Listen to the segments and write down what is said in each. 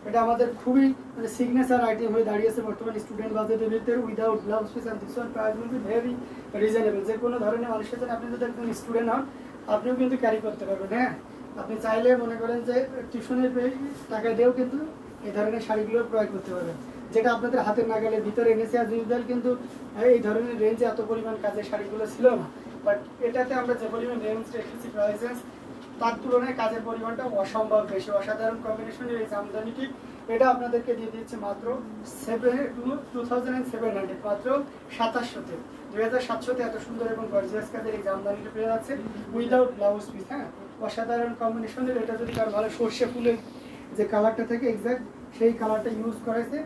এটা আমাদের খুবই মানে সিগনেচার আইটেম হয়ে দাঁড়িয়েছে বর্তমানে স্টুডেন্ট বাজেটের ভিতরে without blouse piece and this one price will be very reasonable. যে কোনো ধরনের মানুষের জন্য আপনি যদি একজন স্টুডেন্ট হন আপনিও কিন্তু ক্যারি করতে পারবেন। হ্যাঁ, আপনি চাইলে মনে করেন যে টিউশনের টাকা দিয়েও কিন্তু এই ধরনের শাড়িগুলো ক্রয় করতে পারবেন, যেটা আপনাদের হাতের নাগালের ভিতরে এনেছে। আর ইউজুয়াল কিন্তু এই ধরনের রেঞ্জে এত পরিমাণ কাজের শাড়িগুলো ছিল না, বাট এটাতে আমরা যে পরিমাণ রেঞ্জ রেখেছি প্রাইসেস তার তুলনায় কাজের পরিমাণটা অসম্ভব বেশি। অসাধারণ কম্বিনেশনের এই জামদানিটি এটা আপনাদেরকে দিয়ে দিচ্ছে মাত্র 2700, মাত্র 2700-তে, 2700-তে এত সুন্দর এবং গর্জিয়াস কাজের এই জামদানিটা পেয়ে যাচ্ছে উইদাউট ব্লাউজ পিস। হ্যাঁ, অসাধারণ কম্বিনেশনের। এটা যদি কারো ভালো সর্ষে ফুলের যে কালারটা থেকে এক্সাক্ট সেই কালারটা ইউজ করেছে,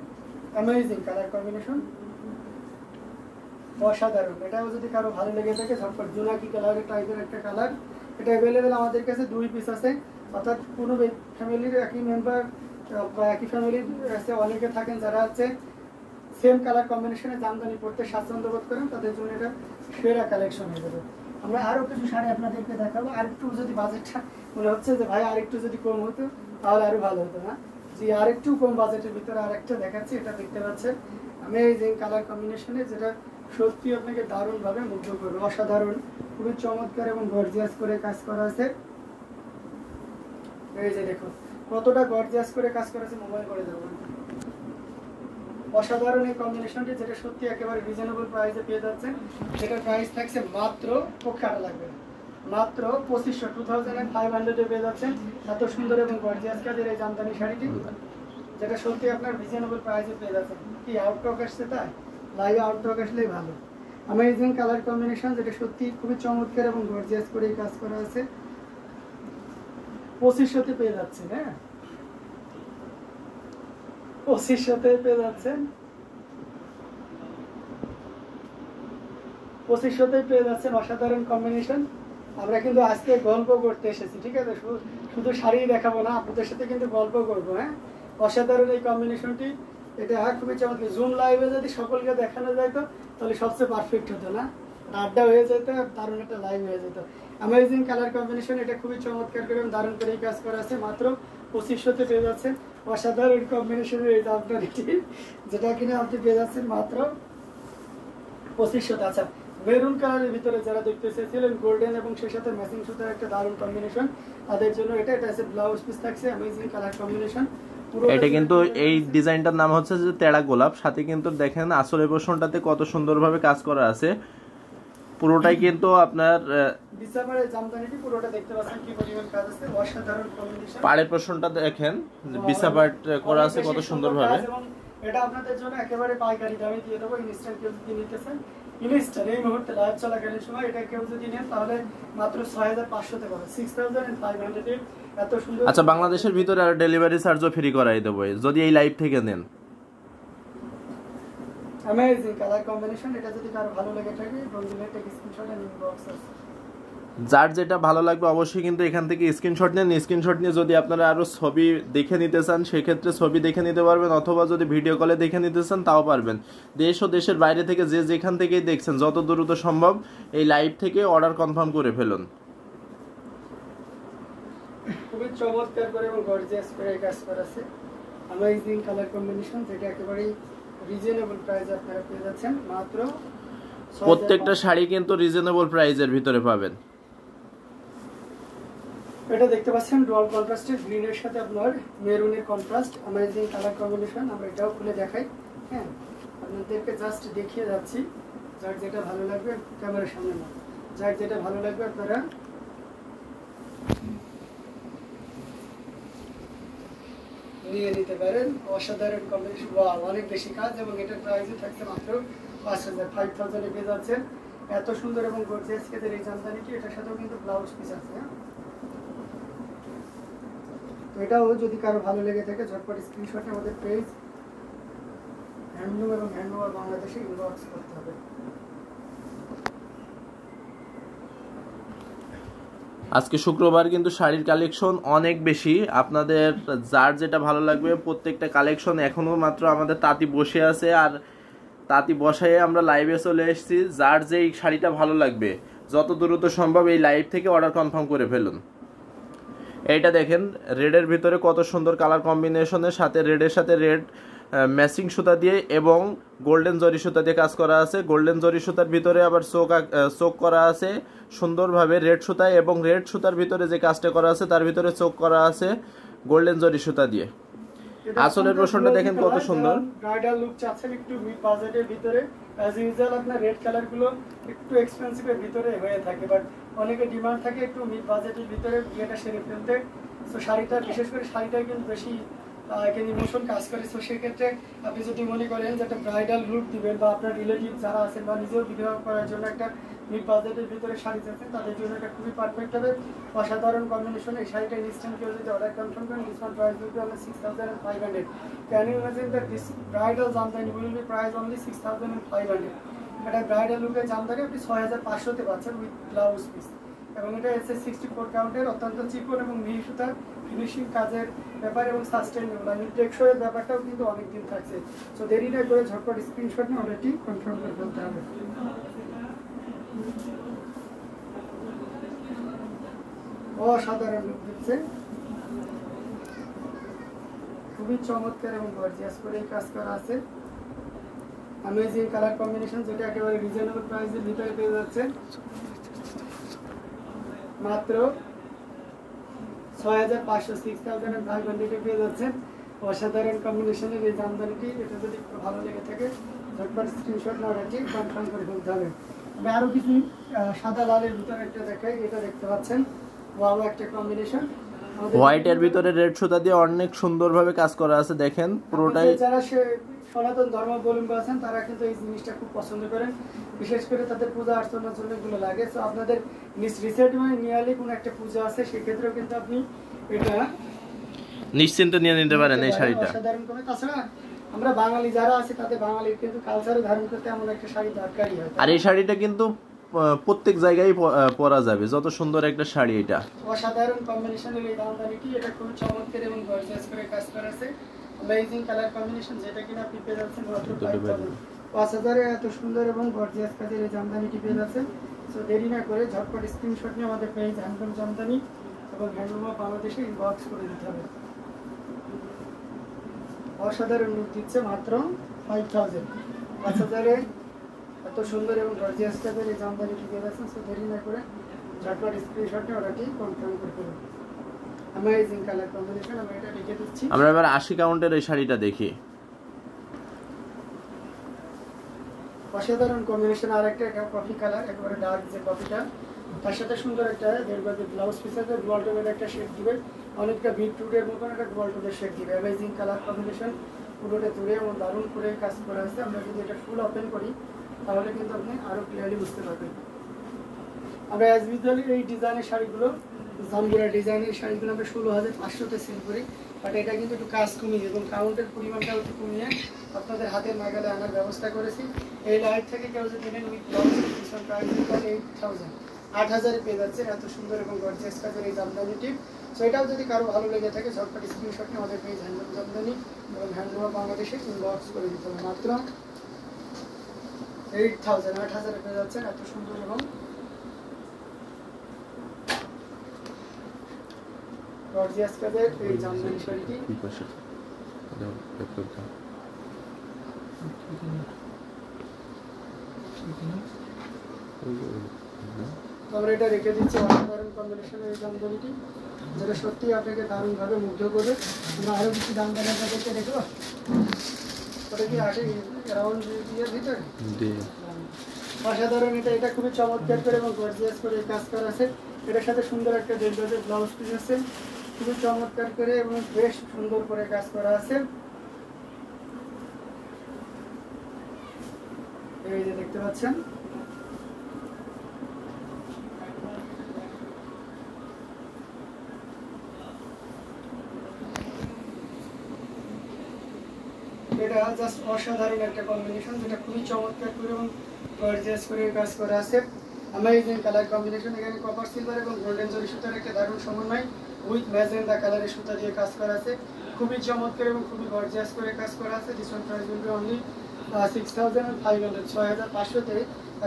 অ্যামেজিং কালার কম্বিনেশন, অসাধারণ। এটাও যদি কারো ভালো লেগে থাকে ঝটপট জোনাকি কালারের টাইপের একটা কালার, এটা অ্যাভেলেবেল আমাদের কাছে 2 পিস আছে। অর্থাৎ কোনো ফ্যামিলির একই মেম্বার বা একই ফ্যামিলির আছে অনেকে থাকেন যারা হচ্ছে সেম কালার কম্বিনেশনে জামদানি পরতে স্বাচ্ছন্দ্য বোধ করেন, তাদের জন্য এটা সেরা কালেকশন হয়ে যাবে। আমরা আরও কিছু শাড়ি আপনাদেরকে দেখাবো। আরেকটু যদি বাজেটটা মনে হচ্ছে যে ভাই আরেকটু যদি কম হতো তাহলে আরও ভালো হতো না, যে আরেকটু কম বাজেটের ভিতরে আরেকটা দেখাচ্ছি। এটা দেখতে পাচ্ছেন অ্যামেজিং কালার কম্বিনেশনে, যেটা সত্যি আপনাকে দারুণভাবে মুগ্ধ করবে। অসাধারণ, খুবই চমৎকার এবং গর্জিয়াস করে কাজ করা আছে। এই যে দেখুন কতটা গর্জিয়াস করে কাজ করা আছে, মোবাইল করে দেবো। অসাধারণ এই কম্বিনেশনটি, যেটা সত্যি একেবারে রিজনেবল প্রাইসে পেয়ে যাচ্ছেন। যেটার প্রাইস থাকছে মাত্র পক্ষাটা লাগবে মাত্র 2500 পেয়ে যাচ্ছেন এত সুন্দর এবং গর্জিয়াস কাজের এই জামদানি শাড়িটি, যেটা সত্যি আপনার রিজনেবল প্রাইসে পেয়ে যাচ্ছেন। কি আউটটক আসছে, তাই লাইভ আউটটক আসলেই ভালো। অ্যামেজিং কালার কম্বিনেশন, যেটা সত্যি খুবই চমৎকার এবং গর্জিয়াস করে কাজ করা আছে। 2500-তে পেয়ে যাচ্ছেন। হ্যাঁ, 2500-তে পেয়ে যাচ্ছেন, 2500-তেই পেয়ে যাচ্ছেন। অসাধারণ কম্বিনেশন। আমরা কিন্তু আজকে গল্প করতে এসেছি, ঠিক আছে, শুধু শাড়ি দেখাবো না, আপনাদের সাথে কিন্তু গল্প করবো। হ্যাঁ, অসাধারণ এই কম্বিনেশনটি, এটা খুবই চমৎকার। জুম লাইভে যদি সকলকে দেখানো যায় তো তাহলে সবচেয়ে পারফেক্ট হতো না, আড্ডা হয়ে যেত, দারুণ একটা লাইভ হয়ে যেত। অ্যামেজিং কালার কম্বিনেশন, এটা খুবই চমৎকার করে এবং দারুণ করে কাজ করা আছে। মাত্র 2500-তে পেয়ে যাচ্ছেন অসাধারণ কম্বিনেশনের এই জামদানিটি, যেটা কিনা আপনি পেয়ে যাচ্ছেন মাত্র 2500-তে। আচ্ছা, মেরুন কালারের ভিতরে যারা দেখতে চেয়েছিলেন গোল্ডেন এবং সেই সাথে ম্যাচিং সুতার একটা দারুণ কম্বিনেশন, তাদের জন্য এটা আছে ব্লাউজ পিস থাকছে অ্যামেজিং কালার কম্বিনেশন। এটা কিন্তু এই ডিজাইনটার নাম হচ্ছে যে তেড়া গোলাপ, সাথে কিন্তু দেখেন আসলে পোর্শনটাতে কত সুন্দরভাবে কাজ করা আছে। পুরোটাই কিন্তু আপনার ডিসেম্বরের জামদানিটি পুরোটা দেখতে পাচ্ছেন কি পরিমাণ কাজ আছে, অসাধারণ কম্বিনেশন। পাড়ের পোর্শনটা দেখেন বিসা পার্ট করা আছে কত সুন্দরভাবে। এটা আপনাদের জন্য একেবারে পাইকারি দামে দিয়ে দেবো। ইনস্ট্যান্ট কেউ যদি নিতেছেন, ইনস্ট্যান্ট এই মুহূর্তে লাইভ চলাকালীন সময় এটা কেউ যদি নেন তাহলে মাত্র 6500-তে পাবেন, 6500 এত সুন্দর। আচ্ছা, বাংলাদেশের ভিতরে আর ডেলিভারি চার্জও ফ্রি করাই দেবো যদি এই লাইভ থেকে নেন। অ্যামেজিং কালার কম্বিনেশন, এটা যদি কারো ভালো লেগে থাকে বন্ধুদের একটা স্ক্রিনশট এন্ড ইনবক্স আছে। যার যেটা ভালো লাগবে অবশ্যই কিন্তু এখান থেকে স্ক্রিনশট নেন। স্ক্রিনশট নিয়ে যদি আপনারা আরও ছবি দেখে নিতে চান সেক্ষেত্রে ছবি দেখে নিতে পারবেন, অথবা যদি ভিডিও কলে দেখে নিতে চান তাও পারবেন। দেশ ও দেশের বাইরে থেকে যে যেখান থেকেই দেখছেন যত দ্রুত সম্ভব এই লাইভ থেকে অর্ডার কনফার্ম করে ফেলুন। খুবই চমৎকার করে এবং গর্জিয়াস করে কাজ করা আছে। অ্যামেজিং কালার কম্বিনেশন, যেটা একেবারে রিজনেবল প্রাইসে আপনারা পেয়ে যাচ্ছেন মাত্র। প্রত্যেকটা শাড়ি কিন্তু রিজনেবল প্রাইসের ভিতরে পাবেন। এটা দেখতে পাচ্ছেন ডুয়াল কন্ট্রাস্টের গ্রিনের সাথে আপনার মেরুনের কন্ট্রাস্ট, অ্যামেজিং কালার কম্বিনেশন। আমরা এটাও খুলে দেখাই। হ্যাঁ, আপনাদেরকে জাস্ট দেখিয়ে যাচ্ছি, যার যেটা ভালো লাগবে ক্যামেরার সামনে না, যার যেটা ভালো লাগবে আপনারা নিয়ে নিতে পারেন। অসাধারণ কম্বিনেশন, অনেক বেশি কাজ এবং এটার প্রাইসও থাকছে মাত্র 5000 পেয়ে যাচ্ছেন। এত সুন্দর এবং গর্জিয়াস কাজের এই জামদানিটি, এটার সাথেও কিন্তু ব্লাউজ পিস আছে। তো এটাও যদি কারো ভালো লেগে থাকে ঝটপট স্ক্রিনশটে আমাদের পেজ হ্যান্ডলুম এবং হ্যান্ডওয়ার বাংলাদেশে ইনবক্স করতে হবে। আজকে শুক্রবার কিন্তু শাড়ির কালেকশন অনেক বেশি, আপনাদের যার যেটা ভালো লাগবে প্রত্যেকটা কালেকশন এখনো মাত্র আমাদের তাঁতি বসে আছে, আর তাঁতি বসায় আমরা লাইভে চলে এসেছি। যার যেই শাড়িটা ভালো লাগবে যত দ্রুত সম্ভব এই লাইভ থেকে অর্ডার কনফার্ম করে ফেলুন। এইটা দেখেন রেডের ভিতরে কত সুন্দর কালার কম্বিনেশনের সাথে রেডের সাথে রেড ম্যাচিং সুতা দিয়ে এবং গোল্ডেন জরি সুতা দিয়ে কাজ করা আছে। গোল্ডেন জরি সুতার ভিতরে আবার চোখ করা আছে সুন্দরভাবে রেড সুতায়, এবং রেড সুতার ভিতরে যে কাজটা করা আছে তার ভিতরে চোখ করা আছে গোল্ডেন জরি সুতা দিয়ে। আসলের পোর্শনটা দেখেন কত সুন্দর। ব্রাইডাল লুক চাচ্ছেন একটু মিড বাজেটের ভিতরে, অ্যাজ ইউজুয়াল আপনার রেড কালার গুলো একটু এক্সপেন্সিভের ভিতরে হয়ে থাকে, বাট অনেকে ডিমান্ড থাকে একটু মিড বাজেটের ভিতরে বিয়েটা সেরে ফেলতে। সো শাড়িটা বিশেষ করে শাড়িটা কিন্তু বেশি এখানে ইমোশন কাজ করে। সো সেক্ষেত্রে আপনি যদি মনে করেন যে একটা ব্রাইডাল লুক দিবেন বা আপনার রিলেটিভ যারা আছেন বা নিজেও বিবাহ করার জন্য একটা মিড বাজেটের ভিতরে শাড়ি চাচ্ছেন, তাদের জন্য এটা খুবই পারফেক্ট হবে। অসাধারণ কম্বিনেশন। এই শাড়িটা ইনস্ট্যান্ট কেউ যদি অর্ডার কনফার্ম করেন, this one price will be only 6500। Can you imagine that this bridal Jamdani will be price only 6500। এটা ব্রাইডাল লুকের জামদানি আপনি 6500-তে পাচ্ছেন উইথ ব্লাউজ পিস, এবং এটা এসে 64 কাউন্টের অত্যন্ত চিকন এবং মিহি সুতার ফিনিশিং কাজের ব্যাপার এবং সাস্টেইনেবল এবং টেকসইয়ের ব্যাপারটাও কিন্তু অনেক দিন থাকছে। সো দেরি না করে ঝটপট স্ক্রিনশট নিয়ে অলরেডি কনফার্ম করে ফেলতে হবে। অসাধারণ লুক দিচ্ছে, খুবই চমৎকার এবং গর্জিয়াস করে কাজ করা আছে। অ্যামেজিং কালার কম্বিনেশন, যেটা একেবারে রিজনেবল প্রাইসের ভিতরে পেয়ে যাচ্ছে মাত্র 6500, 6500 পেয়ে যাচ্ছেন। অসাধারণ কম্বিনেশনের এই জামদানিটি, এটা যদি ভালো লেগে থাকে ঝটপট স্ক্রিনশট না রাখি কনফার্ম করে ফেলতে হবে। আমি আরও কিছু সাদা লালের ভিতরে একটা দেখাই, এটা দেখতে পাচ্ছেন ওয়াও একটা কম্বিনেশন। হোয়াইটের ভিতরে রেড সুতা দিয়ে অনেক সুন্দরভাবে কাজ করা আছে, দেখেন পুরোটাই। যারা সনাতন ধর্মাবলম্বী আছেন তারা কিন্তু এই জিনিসটা খুব পছন্দ করেন, বিশেষ করে তাদের পূজা অর্চনার জন্য এগুলো লাগে। তো আপনাদের রিসেন্ট মানে নিয়ারলি কোনো একটা পূজা আছে, সেক্ষেত্রেও কিন্তু আপনি এটা নিশ্চিন্তে নিয়ে নিতে পারেন এই শাড়িটা। সাধারণ করে তাছাড়া আমরা বাঙালি যারা আছে তাদের বাঙালির কিন্তু কালচারে ধারণ করতে এমন একটা শাড়ি দরকারই হয়। আর এই শাড়িটা কিন্তু প্রত্যেক জায়গায় পরা যাবে, যত সুন্দর একটা শাড়ি এটা। অসাধারণ কম্বিনেশনের এই জামদানিটি, এটা খুব চমৎকার এবং গর্জিয়াস করে কাজ করা আছে। অ্যামেজিং কালার কম্বিনেশন, যেটা কিনা আপনি পেয়ে যাচ্ছেন মাত্র 5000-এ এত সুন্দর এবং গর্জিয়াস কাজের এই জামদানিটি পেয়ে যাচ্ছেন। সো দেরি না করে ঝটপট স্ক্রিনশট নিয়ে আমাদের পেজ হ্যান্ডলুম জামদানি এবং হ্যান্ডলুম অফ বাংলাদেশে ইনবক্স করে দিতে হবে। অসাধারণ লুক দিচ্ছে মাত্র 5000। 5000-এ এত সুন্দর এবং গর্জিয়াস কাজের এই জামদানিটি পেয়ে যাচ্ছেন। সো দেরি না করে ঝটপট স্ক্রিনশট নিয়ে অর্ডারটি কনফার্ম করে ফেলুন। অ্যামেজিং কালার কম্বিনেশন, আমি এটা রেখে দিচ্ছি। আমরা এবার 80 কাউন্টের এই শাড়িটা দেখি। অসাধারণ কম্বিনেশন, আর একটা কফি কালার, একেবারে ডার্ক যে কফিটা, তার সাথে সুন্দর একটা দেড়বাজি ব্লাউজ পিস আছে, ডুয়াল টোনের একটা শেড দিবে, অনেকটা বিটরুটের মতন একটা ডুয়াল টোনের শেড দিবে। অ্যামেজিং কালার কম্বিনেশন, পুরোটা দূরে এবং দারুণ করে কাজ করা আছে। আমরা যদি এটা ফুল ওপেন করি তাহলে কিন্তু আপনি আরও ক্লিয়ারলি বুঝতে পারবেন। আমরা অ্যাজ ইউজুয়ালি এই ডিজাইনের শাড়িগুলো, জামবুরা ডিজাইনের শাড়িগুলো আমরা 16500-তে সেল করি, বাট এটা কিন্তু একটু কাজ কমিয়ে এবং কাউন্টের পরিমাণটাও একটু কমিয়ে আপনাদের হাতের নাগালে আনার ব্যবস্থা করেছি। এই লাইট থেকে কেউ যদি নেন উইথ ব্লাউজ পিছন প্রাইস 8000-এ পেয়ে যাচ্ছে এত সুন্দর এবং গর্জিয়াস কাজের এই জামদানিটি। সো এটাও যদি কারো ভালো লেগে থাকে ঝটপট স্ক্রিনশট নিয়ে আমাদের পেজ হ্যান্ডলুম জামদানি এবং হ্যান্ডলুম বাংলাদেশে ইনবক্স করে দিতে হবে। মাত্র 8000-8000-এ পেয়ে যাচ্ছেন এত সুন্দর এবং গর্জিয়াস কাজের এই জামদানি শাড়িটি। আমরা এটা রেখে দিচ্ছি অসাধারণ কম্বিনেশনের এই জামদানিটি, যেটা সত্যি আপনাকে দারুণভাবে মুগ্ধ করবে। আমরা আরও কিছু জামদানি আপনাদেরকে দেখব, ওটা কি আসে অ্যারাউন্ড ইয়ার ভিতরে। অসাধারণ, এটা খুবই চমৎকার করে এবং গর্জিয়াস করে কাজ করা আছে। এটার সাথে সুন্দর একটা দেড়বাজের ব্লাউজ পিস আছে, খুবই চমৎকার করে এবং বেশ সুন্দর করে কাজ করা আছে। এই যে দেখতে পাচ্ছেন, এটা জাস্ট অসাধারণ একটা কম্বিনেশন, যেটা খুবই চমৎকার করে এবং গর্জিয়াস করে কাজ করা আছে। অ্যামেজিং কালার কম্বিনেশন, এখানে কপার সিলভার এবং গোল্ডেন জরি সুতার একটা দারুণ সমন্বয় উইথ ম্যাজেন্ডা কালারের সুতা দিয়ে কাজ করা আছে, খুবই চমৎকার এবং খুবই গর্জিয়াস করে কাজ করা আছে। This one price will be only 6500, 6500-তে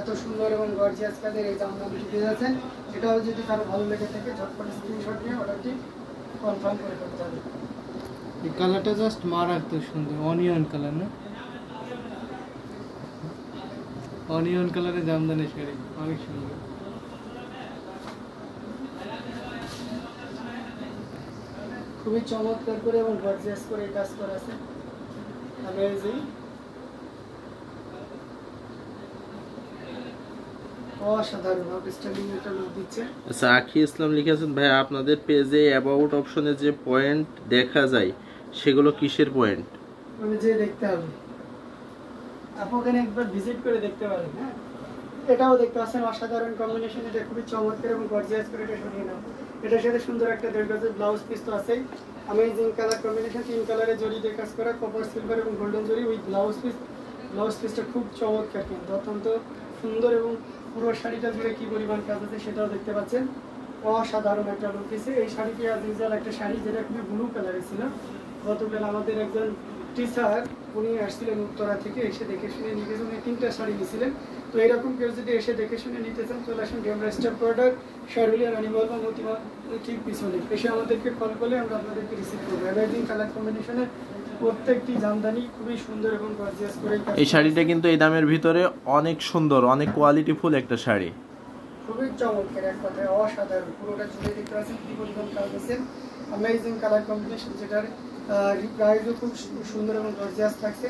এত সুন্দর এবং গর্জিয়াস কাজের এই জামদানিটি পেয়ে যাচ্ছেন। এটাও যদি কারো ভালো লেগে থাকে ঝটপট স্ক্রিনশট নিয়ে অর্ডারটি কনফার্ম করে করতে হবে। এই কালারটা জাস্ট মারাত্মক সুন্দর, অনিয়ন কালার না, অনিয়ন কালারে জামদানি শাড়ি অনেক সুন্দর। খুবই চমৎকার করে এবং গর্জিয়াস করে এই কাজ করা আছে, অ্যামেজিং, অসাধারণ আউটস্ট্যান্ডিং একটা লুক দিচ্ছে। আচ্ছা, আখি ইসলাম লিখেছেন ভাই আপনাদের পেজে অ্যাবাউট অপশনে যে পয়েন্ট দেখা যায় সেগুলো কিসের পয়েন্ট? মানে যে দেখতে হবে, আপনি ওখানে একবার ভিজিট করে দেখতে পারেন। হ্যাঁ, এটাও দেখতে পাচ্ছেন অসাধারণ কম্বিনেশন, এটা খুবই চমৎকার এবং গর্জিয়াস করে এটা সরিয়ে নাও। এটার সাথে সুন্দর একটা 1.5 গজের ব্লাউজ পিস তো আছেই, অ্যামেজিং কালার কম্বিনেশন, 3 কালারে জরি দিয়ে কাজ করা, কপার সিলভার এবং গোল্ডেন জরি উইথ ব্লাউজ পিস। ব্লাউজ পিসটা খুব চমৎকার কিন্তু অত্যন্ত সুন্দর এবং পুরো শাড়িটা জুড়ে কি পরিমাণ কাজ আছে সেটাও দেখতে পাচ্ছেন, অসাধারণ একটা লুক দিচ্ছে। এই শাড়িটি আজ ইউজাল একটা শাড়ি যেটা খুবই ব্লু কালারে ছিল। গতকাল আমাদের একজন টিচার উনি আসছিলেন উত্তরা থেকে, এসে দেখে শুনে নিয়ে গেছেন, উনি 3টা শাড়ি নিয়েছিলেন। তো এরকম কেউ যদি এসে দেখে শুনে নিতে চান চলে আসুন ডেমরা স্টার প্রোডাক্ট, শেরুলিয়া রানীমহল বা মতিমা ঠিক পিছনে এসে আমাদেরকে কল করলে আমরা আপনাদেরকে রিসিভ করবো। অ্যামেজিং কালার কম্বিনেশনের প্রত্যেকটি জামদানি খুবই সুন্দর এবং গর্জিয়াস করে এই শাড়িটা কিন্তু এই দামের ভিতরে অনেক সুন্দর, অনেক কোয়ালিটিফুল একটা শাড়ি, খুবই চমৎকার, এক কথায় অসাধারণ। পুরোটা জুড়ে দেখতে পাচ্ছেন কি পরিমাণ কাজ আছে, অ্যামেজিং কালার কম্বিনেশন, যেটার প্রাইসও খুব সুন্দর এবং গর্জিয়াস থাকছে।